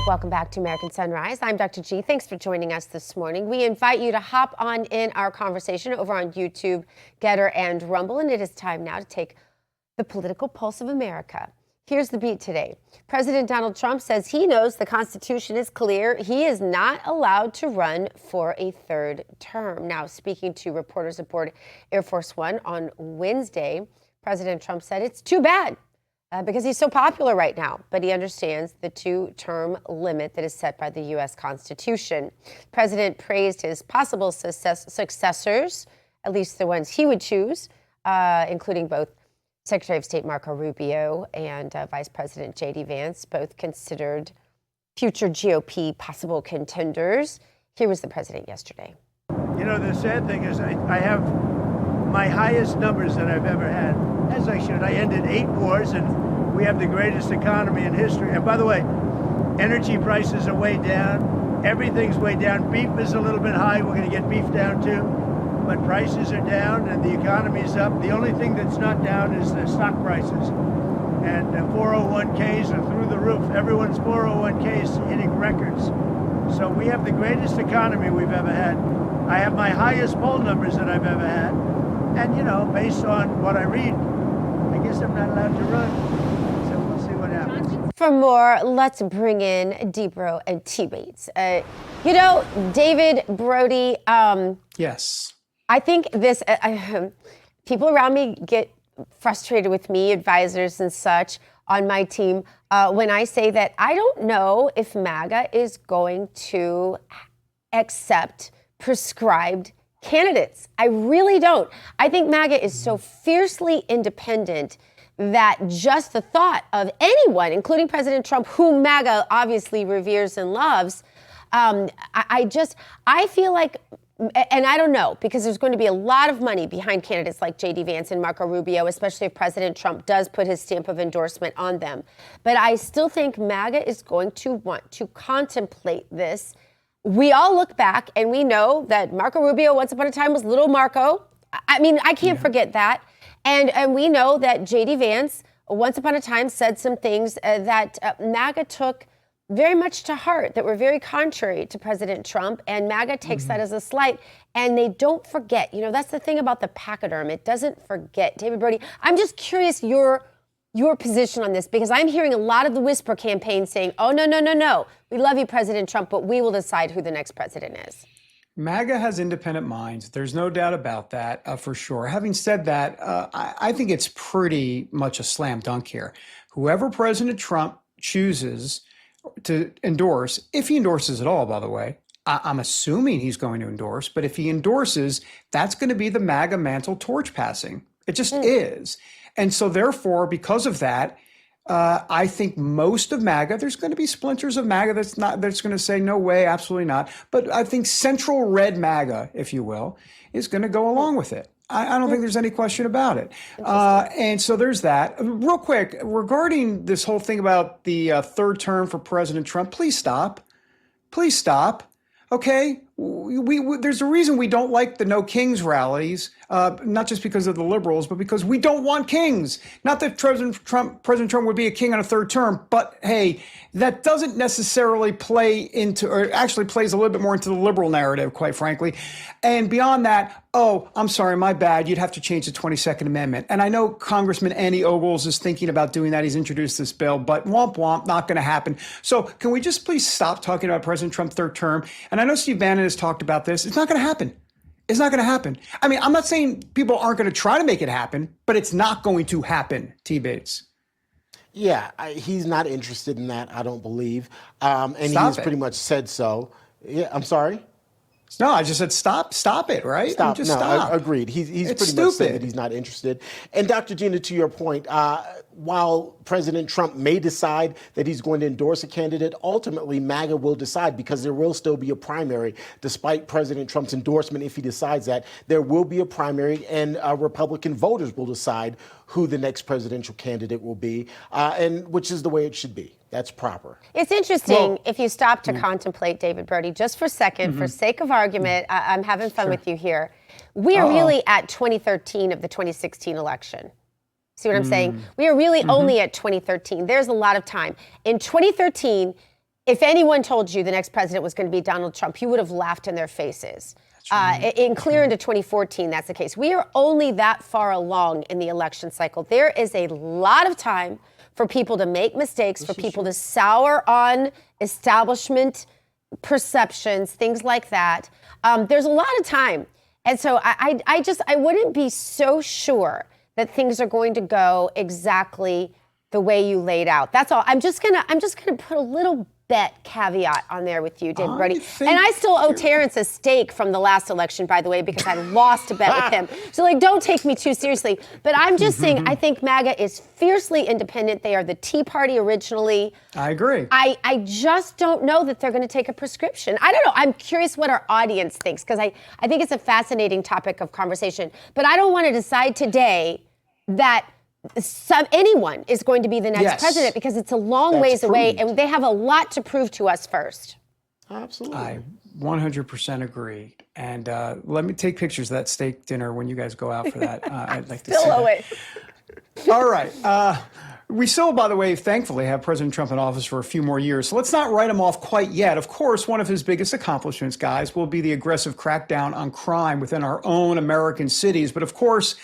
Welcome back to American Sunrise. I'm Dr. G. Thanks for joining us this morning. We invite you to hop on in our conversation over on YouTube, Getter, and Rumble, and it is time now to take the political pulse of America. Here's the beat today. President Donald Trump says he knows the Constitution is clear. He is not allowed to run for a third term. Now, speaking to reporters aboard Air Force One on Wednesday, President Trump said it's too bad because he's so popular right now, but he understands the two-term limit that is set by the U.S. Constitution. The president praised his possible successors, at least the ones he would choose, including both Secretary of State Marco Rubio and Vice President J.D. Vance, both considered future GOP possible contenders. Here was the president yesterday. You know, the sad thing is I have my highest numbers that I've ever had, as I should. I ended 8 wars, and we have the greatest economy in history. And by the way, energy prices are way down. Everything's way down. Beef is a little bit high. We're going to get beef down, too. But prices are down, and the economy's up. The only thing that's not down is the stock prices. And 401ks are through the roof. Everyone's 401ks hitting records. So we have the greatest economy we've ever had. I have my highest poll numbers that I've ever had. And, you know, based on what I read, I guess I'm not allowed to run. So we'll see what happens. For more, let's bring in D-Bro and T-Bates. You know, David, Brody. Yes. I think this, people around me get frustrated with me, advisors and such on my team, when I say that I don't know if MAGA is going to accept prescribed candidates. I really don't. I think MAGA is so fiercely independent that just the thought of anyone, including President Trump, whom MAGA obviously reveres and loves, I feel like, and I don't know, because there's going to be a lot of money behind candidates like J.D. Vance and Marco Rubio, especially if President Trump does put his stamp of endorsement on them. But I still think MAGA is going to want to contemplate this. We all look back and we know that Marco Rubio once upon a time was little Marco. I mean, I can't forget that. And we know that J.D. Vance once upon a time said some things that MAGA took very much to heart, that were very contrary to President Trump, and MAGA takes that as a slight, and they don't forget. You know, that's the thing about the pachyderm. It doesn't forget. David Brody, I'm just curious your position on this, because I'm hearing a lot of the whisper campaign saying, oh, no. We love you, President Trump, but we will decide who the next president is. MAGA has independent minds. There's no doubt about that, for sure. Having said that, I think it's pretty much a slam dunk here. Whoever President Trump chooses to endorse, if he endorses at all, by the way, I'm assuming he's going to endorse, but if he endorses, that's going to be the MAGA mantle torch passing. It just is. And so therefore, because of that, I think most of MAGA, there's going to be splinters of MAGA that's going to say, no way, absolutely not. But I think central red MAGA, if you will, is going to go along with it. I don't think there's any question about it. And so there's that. Real quick, regarding this whole thing about the third term for President Trump, please stop. Please stop. Okay? There's a reason we don't like the No Kings rallies, not just because of the liberals, but because we don't want kings. Not that President Trump would be a king on a third term, but hey, that doesn't necessarily play into, or actually plays a little bit more into the liberal narrative, quite frankly. And beyond that, oh, I'm sorry, my bad. You'd have to change the 22nd Amendment. And I know Congressman Andy Ogles is thinking about doing that. He's introduced this bill, but womp womp, not going to happen. So can we just please stop talking about President Trump third term? And I know Steve Bannon has talked about this. It's not going to happen. It's not going to happen. I mean, I'm not saying people aren't going to try to make it happen, but it's not going to happen, T. Bates. Yeah, he's not interested in that, I don't believe. And Stop he's it. pretty much said so. Yeah, I'm sorry? No, I just said stop it, right? Stop. Just No, stop. Agreed. He's It's pretty much said stupid. that he's not interested. And Dr. Gina, to your point, while President Trump may decide that he's going to endorse a candidate, ultimately MAGA will decide, because there will still be a primary. Despite President Trump's endorsement, if he decides that, there will be a primary, and Republican voters will decide who the next presidential candidate will be, and which is the way it should be. That's proper. It's interesting if you stop to contemplate, David Brody, just for a second, for sake of argument, I'm having fun with you here. We are really at 2013 of the 2016 election. See what I'm saying? We are really only at 2013. There's a lot of time. In 2013, if anyone told you the next president was going to be Donald Trump, you would have laughed in their faces. In clear into 2014, that's the case. We are only that far along in the election cycle. There is a lot of time for people to make mistakes, for people to sour on establishment perceptions, things like that. There's a lot of time. And so I wouldn't be so sure that things are going to go exactly the way you laid out. That's all. I'm just gonna put a little bet caveat on there with you, David Brody. And I still owe Terrence a steak from the last election, by the way, because I lost a bet with him. So don't take me too seriously. But I'm just saying, I think MAGA is fiercely independent. They are the Tea Party originally. I agree. I just don't know that they're going to take a prescription. I don't know. I'm curious what our audience thinks, because I think it's a fascinating topic of conversation. But I don't want to decide today that anyone is going to be the next president, because it's a long ways away, and they have a lot to prove to us first. Absolutely. I 100% agree. And let me take pictures of that steak dinner when you guys go out for that. I'd like to see that. All right. We still, by the way, thankfully have President Trump in office for a few more years. So let's not write him off quite yet. Of course, one of his biggest accomplishments, guys, will be the aggressive crackdown on crime within our own American cities. But of course,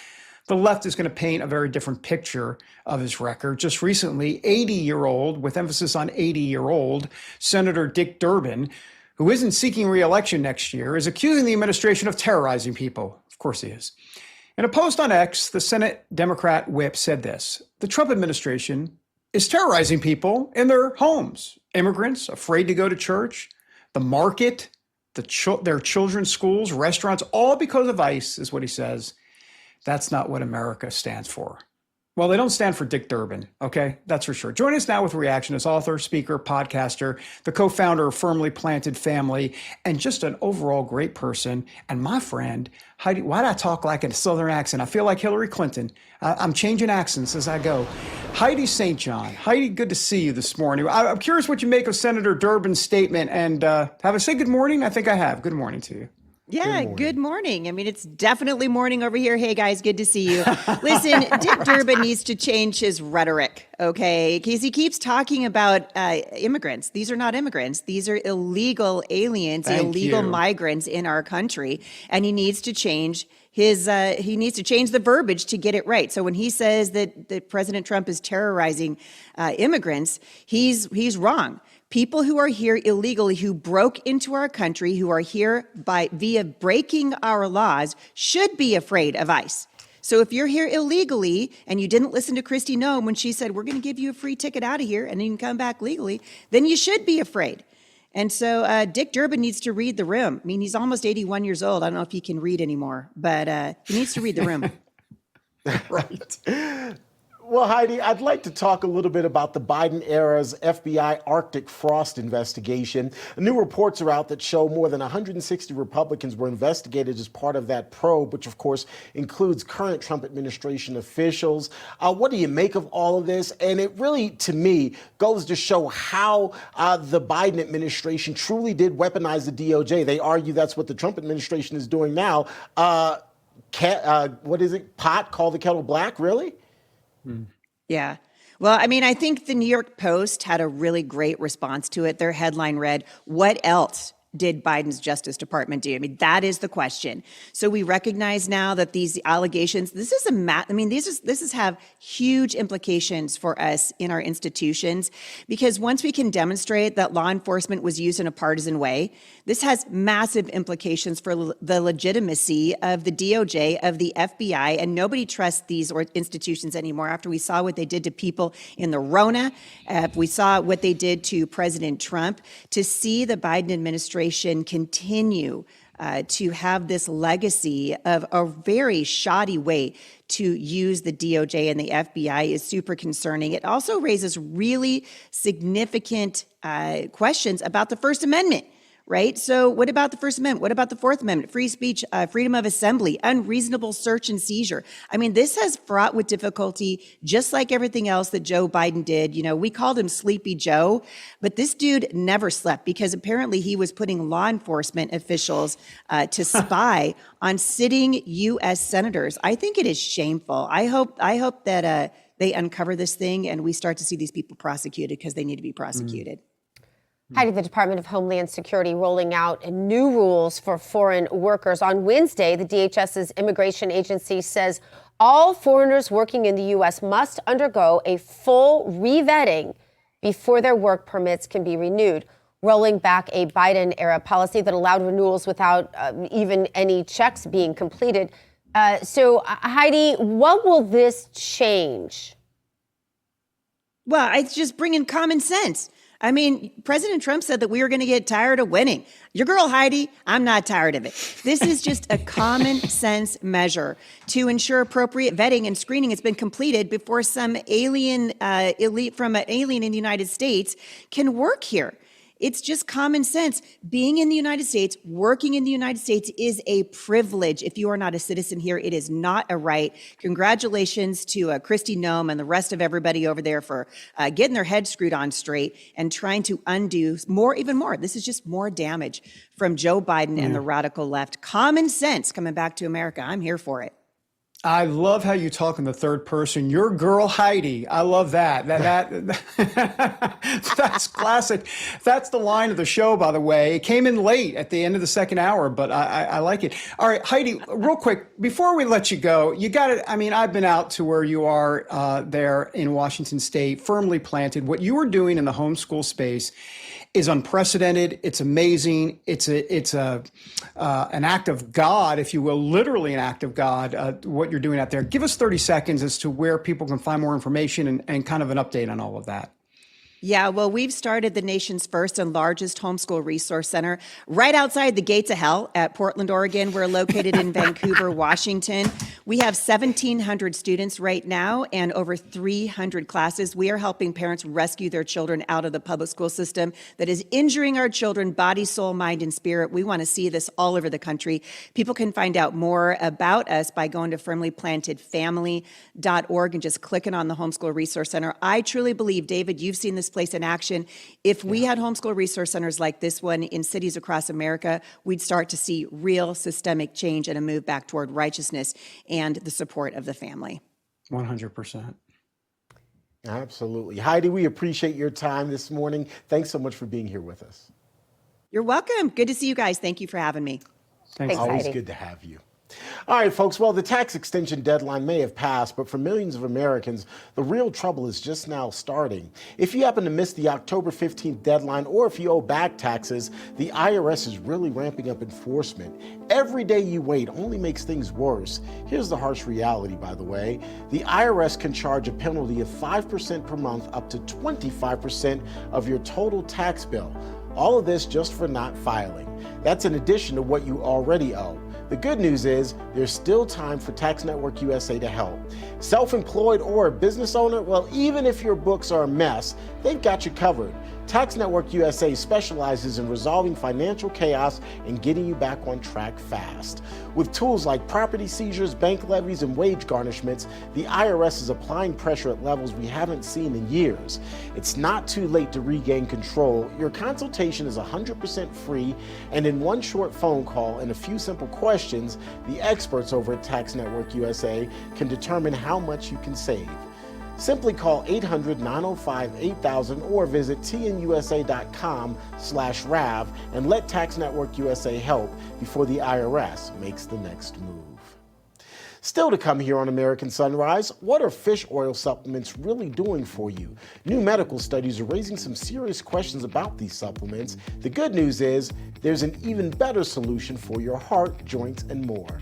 the left is going to paint a very different picture of his record. Just recently, 80-year-old, with emphasis on 80-year-old, Senator Dick Durbin, who isn't seeking re-election next year, is accusing the administration of terrorizing people. Of course he is. In a post on X, the Senate Democrat whip said this: the Trump administration is terrorizing people in their homes. Immigrants afraid to go to church, the market, their children's schools, restaurants, all because of ICE, is what he says. That's not what America stands for. Well, they don't stand for Dick Durbin, okay? That's for sure. Join us now with a reaction as author, speaker, podcaster, the co-founder of Firmly Planted Family, and just an overall great person. And my friend, Heidi, why do I talk like a Southern accent? I feel like Hillary Clinton. I'm changing accents as I go. Heidi St. John. Heidi, good to see you this morning. I'm curious what you make of Senator Durbin's statement. And have I said good morning? I think I have. Good morning to you. Yeah, good morning. I mean, it's definitely morning over here. Hey, guys, good to see you. Listen, Dick Durbin needs to change his rhetoric, okay? Because he keeps talking about immigrants. These are not immigrants. These are illegal aliens, illegal migrants in our country. And he needs to change the verbiage to get it right. So when he says that President Trump is terrorizing immigrants, he's wrong. People who are here illegally, who broke into our country, who are here via breaking our laws, should be afraid of ICE. So if you're here illegally and you didn't listen to Kristi Noem when she said, we're going to give you a free ticket out of here and then you can come back legally, then you should be afraid. And so Dick Durbin needs to read the room. I mean, he's almost 81 years old. I don't know if he can read anymore, but he needs to read the room. Right. Well, Heidi, I'd like to talk a little bit about the Biden era's FBI Arctic frost investigation. New reports are out that show more than 160 Republicans were investigated as part of that probe, which of course includes current Trump administration officials. What do you make of all of this? And it really, to me, goes to show how the Biden administration truly did weaponize the DOJ. They argue that's what the Trump administration is doing now. What is it? Pot, call the kettle black, really? Yeah. Well, I mean, I think the New York Post had a really great response to it. Their headline read, "What else did Biden's Justice Department do?" I mean, that is the question. So we recognize now that these allegations, this is have huge implications for us in our institutions, because once we can demonstrate that law enforcement was used in a partisan way, this has massive implications for the legitimacy of the DOJ, of the FBI, and nobody trusts these institutions anymore after we saw what they did to people in the Rona, we saw what they did to President Trump. To see the Biden administration continue to have this legacy of a very shoddy way to use the DOJ and the FBI is super concerning. It also raises really significant questions about the First Amendment. Right? So what about the First Amendment? What about the Fourth Amendment? Free speech, freedom of assembly, unreasonable search and seizure. I mean, this has fraught with difficulty, just like everything else that Joe Biden did. You know, we called him Sleepy Joe, but this dude never slept because apparently he was putting law enforcement officials to spy on sitting U.S. senators. I think it is shameful. I hope that they uncover this thing and we start to see these people prosecuted because they need to be prosecuted. Heidi, the Department of Homeland Security rolling out new rules for foreign workers. On Wednesday, the DHS's immigration agency says all foreigners working in the U.S. must undergo a full revetting before their work permits can be renewed, rolling back a Biden-era policy that allowed renewals without even any checks being completed. So, Heidi, what will this change? Well, it's just bringing common sense. I mean, President Trump said that we were going to get tired of winning. Your girl, Heidi, I'm not tired of it. This is just a common sense measure to ensure appropriate vetting and screening has been completed before some alien elite from an alien in the United States can work here. It's just common sense. Being in the United States, working in the United States is a privilege. If you are not a citizen here, it is not a right. Congratulations to Kristi Noem and the rest of everybody over there for getting their heads screwed on straight and trying to undo even more. This is just more damage from Joe Biden and the radical left. Common sense coming back to America. I'm here for it. I love how you talk in the third person. Your girl, Heidi. I love that. That's classic. That's the line of the show, by the way. It came in late at the end of the second hour, but I like it. All right, Heidi, real quick, before we let you go, you got it. I mean, I've been out to where you are there in Washington State, firmly planted. What you are doing in the homeschool space is unprecedented. It's amazing. It's an act of God, if you will, literally an act of God, what you're doing out there. Give us 30 seconds as to where people can find more information and kind of an update on all of that. Yeah, well, we've started the nation's first and largest homeschool resource center right outside the gates of hell at Portland, Oregon. We're located in Vancouver, Washington. We have 1,700 students right now and over 300 classes. We are helping parents rescue their children out of the public school system that is injuring our children, body, soul, mind, and spirit. We want to see this all over the country. People can find out more about us by going to firmlyplantedfamily.org and just clicking on the Homeschool Resource Center. I truly believe, David, you've seen this place in action. If we had homeschool resource centers like this one in cities across America, we'd start to see real systemic change and a move back toward righteousness and the support of the family. 100%. Absolutely. Heidi, we appreciate your time this morning. Thanks so much for being here with us. You're welcome. Good to see you guys. Thank you for having me. Thanks. Always Heidi. good to have you. All right, folks. Well, the tax extension deadline may have passed, but for millions of Americans, the real trouble is just now starting. If you happen to miss the October 15th deadline, or if you owe back taxes, the IRS is really ramping up enforcement. Every day you wait only makes things worse. Here's the harsh reality, by the way. The IRS can charge a penalty of 5% per month up to 25% of your total tax bill. All of this just for not filing. That's in addition to what you already owe. The good news is there's still time for Tax Network USA to help. Self-employed or a business owner, well, even if your books are a mess, they've got you covered. Tax Network USA specializes in resolving financial chaos and getting you back on track fast. With tools like property seizures, bank levies, and wage garnishments, the IRS is applying pressure at levels we haven't seen in years. It's not too late to regain control. Your consultation is 100% free, and in one short phone call and a few simple questions, the experts over at Tax Network USA can determine how much you can save. Simply call 800-905-8000 or visit tnusa.com/RAV and let Tax Network USA help before the IRS makes the next move. Still to come here on American Sunrise, what are fish oil supplements really doing for you? New medical studies are raising some serious questions about these supplements. The good news is there's an even better solution for your heart, joints, and more.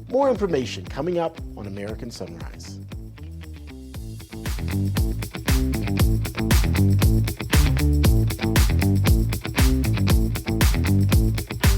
More information coming up on American Sunrise.